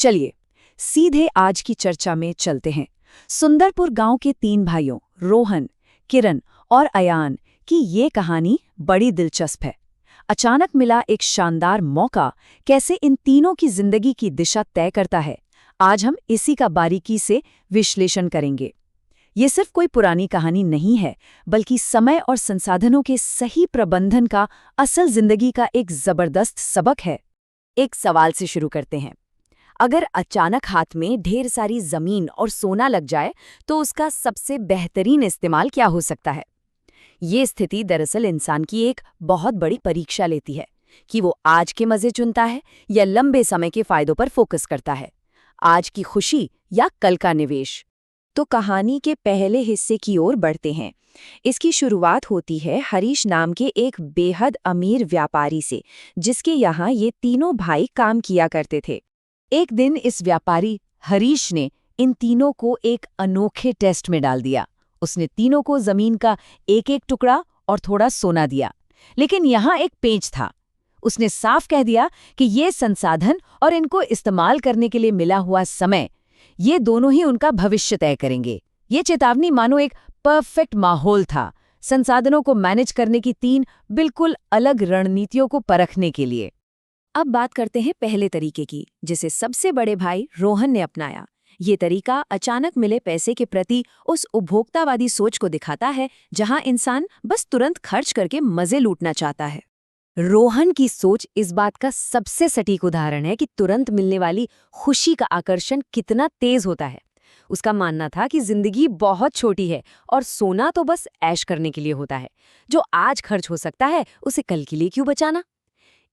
चलिए सीधे आज की चर्चा में चलते हैं। सुंदरपुर गांव के 3 भाइयों रोहन, किरण और अयान की ये कहानी बड़ी दिलचस्प है। अचानक मिला एक शानदार मौका कैसे इन तीनों की जिंदगी की दिशा तय करता है। आज हम इसी का बारीकी से विश्लेषण करेंगे। ये सिर्फ कोई पुरानी कहानी नहीं है, बल्कि समय और संसाधनों के सही प्रबंधन का असल जिंदगी का एक जबरदस्त सबक है। एक सवाल से शुरू करते हैं। अगर अचानक हाथ में ढेर सारी जमीन और सोना लग जाए तो उसका सबसे बेहतरीन इस्तेमाल क्या हो सकता है? ये स्थिति दरअसल इंसान की एक बहुत बड़ी परीक्षा लेती है कि वो आज के मजे चुनता है या लंबे समय के फायदों पर फोकस करता है, आज की खुशी या कल का निवेश। तो कहानी के पहले हिस्से की ओर बढ़ते हैं। इसकी शुरुआत होती है हरीश नाम के एक बेहद अमीर व्यापारी से, जिसके यहाँ ये तीनों भाई काम किया करते थे। एक दिन इस व्यापारी हरीश ने इन तीनों को एक अनोखे टेस्ट में डाल दिया। उसने तीनों को जमीन का एक एक टुकड़ा और थोड़ा सोना दिया, लेकिन यहाँ एक पेंच था। उसने साफ कह दिया कि ये संसाधन और इनको इस्तेमाल करने के लिए मिला हुआ समय, ये दोनों ही उनका भविष्य तय करेंगे। ये चेतावनी मानो एक परफेक्ट माहौल था, संसाधनों को मैनेज करने की 3 बिल्कुल अलग रणनीतियों को परखने के लिए। अब बात करते हैं पहले तरीके की, जिसे सबसे बड़े भाई रोहन ने अपनाया। ये तरीका अचानक मिले पैसे के प्रति उस उपभोक्तावादी सोच को दिखाता है जहां इंसान बस तुरंत खर्च करके मजे लूटना चाहता है। रोहन की सोच इस बात का सबसे सटीक उदाहरण है कि तुरंत मिलने वाली खुशी का आकर्षण कितना तेज होता है। उसका मानना था कि जिंदगी बहुत छोटी है और सोना तो बस ऐश करने के लिए होता है। जो आज खर्च हो सकता है उसे कल के लिए क्यों बचाना।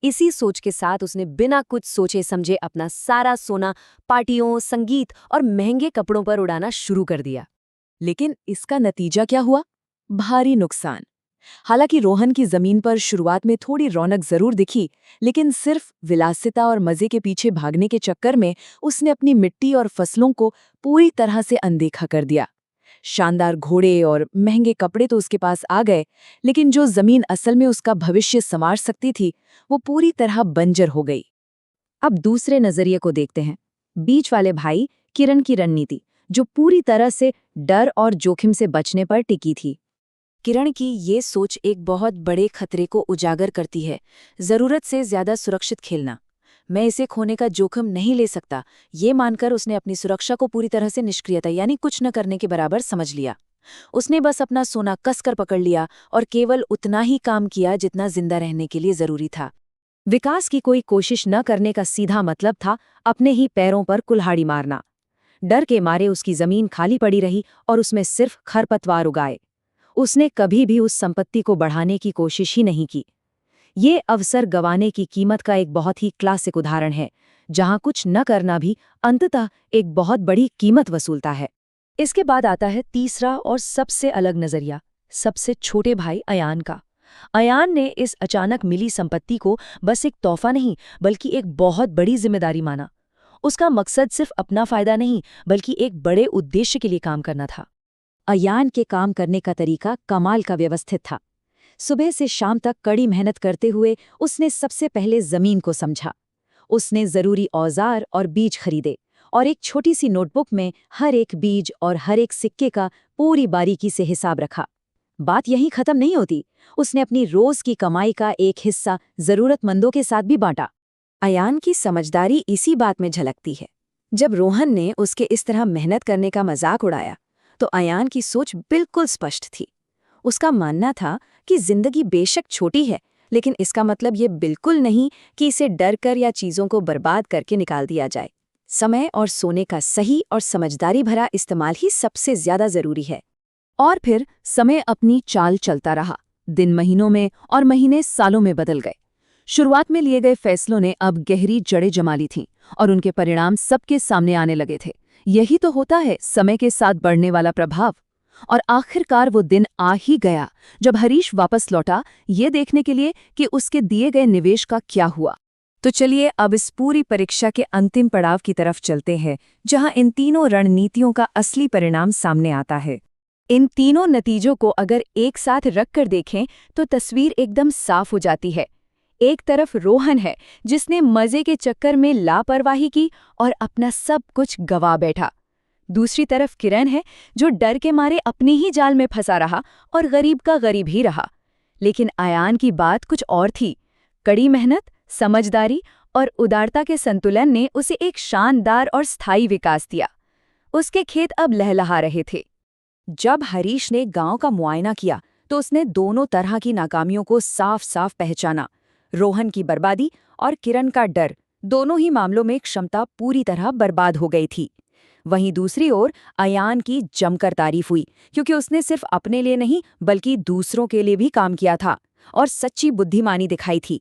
इसी सोच के साथ उसने बिना कुछ सोचे समझे अपना सारा सोना पार्टियों, संगीत और महंगे कपड़ों पर उड़ाना शुरू कर दिया। लेकिन इसका नतीजा क्या हुआ? भारी नुकसान। हालांकि रोहन की जमीन पर शुरुआत में थोड़ी रौनक जरूर दिखी, लेकिन सिर्फ विलासिता और मजे के पीछे भागने के चक्कर में उसने अपनी मिट्टी और फसलों को पूरी तरह से अनदेखा कर दिया। शानदार घोड़े और महंगे कपड़े तो उसके पास आ गए, लेकिन जो जमीन असल में उसका भविष्य संवार सकती थी, वो पूरी तरह बंजर हो गई। अब दूसरे नजरिए को देखते हैं। बीच वाले भाई किरण की रणनीति, जो पूरी तरह से डर और जोखिम से बचने पर टिकी थी। किरण की ये सोच एक बहुत बड़े खतरे को उजागर करती है, जरूरत से ज्यादा सुरक्षित खेलना। मैं इसे खोने का जोखिम नहीं ले सकता, ये मानकर उसने अपनी सुरक्षा को पूरी तरह से निष्क्रियता यानी कुछ न करने के बराबर समझ लिया। उसने बस अपना सोना कसकर पकड़ लिया और केवल उतना ही काम किया जितना जिंदा रहने के लिए जरूरी था। विकास की कोई कोशिश न करने का सीधा मतलब था अपने ही पैरों पर कुल्हाड़ी मारना। डर के मारे उसकी जमीन खाली पड़ी रही और उसमें सिर्फ खरपतवार उगाए। उसने कभी भी उस संपत्ति को बढ़ाने की कोशिश ही नहीं की। ये अवसर गंवाने की कीमत का एक बहुत ही क्लासिक उदाहरण है, जहां कुछ न करना भी अंततः एक बहुत बड़ी कीमत वसूलता है। इसके बाद आता है तीसरा और सबसे अलग नजरिया, सबसे छोटे भाई अयान का। अयान ने इस अचानक मिली संपत्ति को बस एक तोहफा नहीं, बल्कि एक बहुत बड़ी जिम्मेदारी माना। उसका मकसद सिर्फ अपना फायदा नहीं, बल्कि एक बड़े उद्देश्य के लिए काम करना था। अयान के काम करने का तरीका कमाल का व्यवस्थित था। सुबह से शाम तक कड़ी मेहनत करते हुए उसने सबसे पहले जमीन को समझा। उसने जरूरी औजार और बीज खरीदे और एक छोटी सी नोटबुक में हर एक बीज और हर एक सिक्के का पूरी बारीकी से हिसाब रखा। बात यहीं खत्म नहीं होती, उसने अपनी रोज की कमाई का एक हिस्सा जरूरतमंदों के साथ भी बांटा। अयान की समझदारी इसी बात में झलकती है। जब रोहन ने उसके इस तरह मेहनत करने का मजाक उड़ाया, तो अयान की सोच बिल्कुल स्पष्ट थी। उसका मानना था कि जिंदगी बेशक छोटी है, लेकिन इसका मतलब ये बिल्कुल नहीं कि इसे डर कर या चीजों को बर्बाद करके निकाल दिया जाए। समय और सोने का सही और समझदारी भरा इस्तेमाल ही सबसे ज्यादा जरूरी है। और फिर समय अपनी चाल चलता रहा। दिन महीनों में और महीने सालों में बदल गए। शुरुआत में लिए गए फैसलों ने अब गहरी जड़ें जमा ली थीं और उनके परिणाम सबके सामने आने लगे थे। यही तो होता है समय के साथ बढ़ने वाला प्रभाव। और आखिरकार वो दिन आ ही गया जब हरीश वापस लौटा, ये देखने के लिए कि उसके दिए गए निवेश का क्या हुआ। तो चलिए अब इस पूरी परीक्षा के अंतिम पड़ाव की तरफ चलते हैं, जहां इन तीनों रणनीतियों का असली परिणाम सामने आता है। इन तीनों नतीजों को अगर एक साथ रखकर देखें तो तस्वीर एकदम साफ हो जाती है। एक तरफ रोहन है जिसने मजे के चक्कर में लापरवाही की और अपना सब कुछ गवा बैठा। दूसरी तरफ किरण है जो डर के मारे अपने ही जाल में फंसा रहा और गरीब का गरीब ही रहा। लेकिन अयान की बात कुछ और थी। कड़ी मेहनत, समझदारी और उदारता के संतुलन ने उसे एक शानदार और स्थायी विकास दिया। उसके खेत अब लहलहा रहे थे। जब हरीश ने गांव का मुआयना किया तो उसने दोनों तरह की नाकामियों को साफ साफ पहचाना। रोहन की बर्बादी और किरण का डर, दोनों ही मामलों में क्षमता पूरी तरह बर्बाद हो गई थी। वहीं दूसरी ओर अयान की जमकर तारीफ हुई, क्योंकि उसने सिर्फ अपने लिए नहीं बल्कि दूसरों के लिए भी काम किया था और सच्ची बुद्धिमानी दिखाई थी।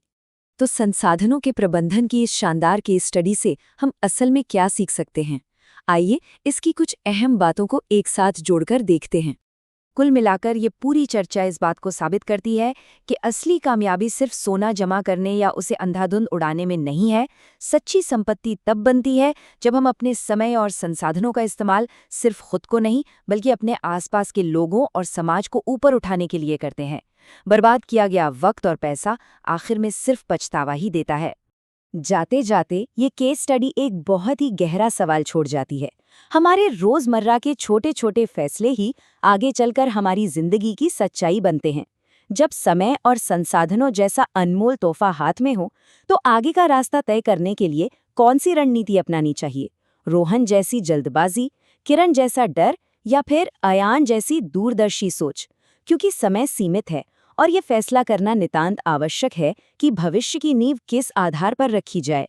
तो संसाधनों के प्रबंधन की इस शानदार केस स्टडी से हम असल में क्या सीख सकते हैं? आइए इसकी कुछ अहम बातों को एक साथ जोड़कर देखते हैं। कुल मिलाकर ये पूरी चर्चा इस बात को साबित करती है कि असली कामयाबी सिर्फ सोना जमा करने या उसे अंधाधुंध उड़ाने में नहीं है। सच्ची संपत्ति तब बनती है जब हम अपने समय और संसाधनों का इस्तेमाल सिर्फ खुद को नहीं बल्कि अपने आसपास के लोगों और समाज को ऊपर उठाने के लिए करते हैं। बर्बाद किया गया वक्त और पैसा आखिर में सिर्फ पछतावा ही देता है। जाते जाते ये केस स्टडी एक बहुत ही गहरा सवाल छोड़ जाती है। हमारे रोजमर्रा के छोटे छोटे फैसले ही आगे चलकर हमारी जिंदगी की सच्चाई बनते हैं। जब समय और संसाधनों जैसा अनमोल तोहफा हाथ में हो तो आगे का रास्ता तय करने के लिए कौन सी रणनीति अपनानी चाहिए? रोहन जैसी जल्दबाजी, किरण जैसा डर या फिर अयान जैसी दूरदर्शी सोच? क्योंकि समय सीमित है और ये फैसला करना नितांत आवश्यक है कि भविष्य की नींव किस आधार पर रखी जाए।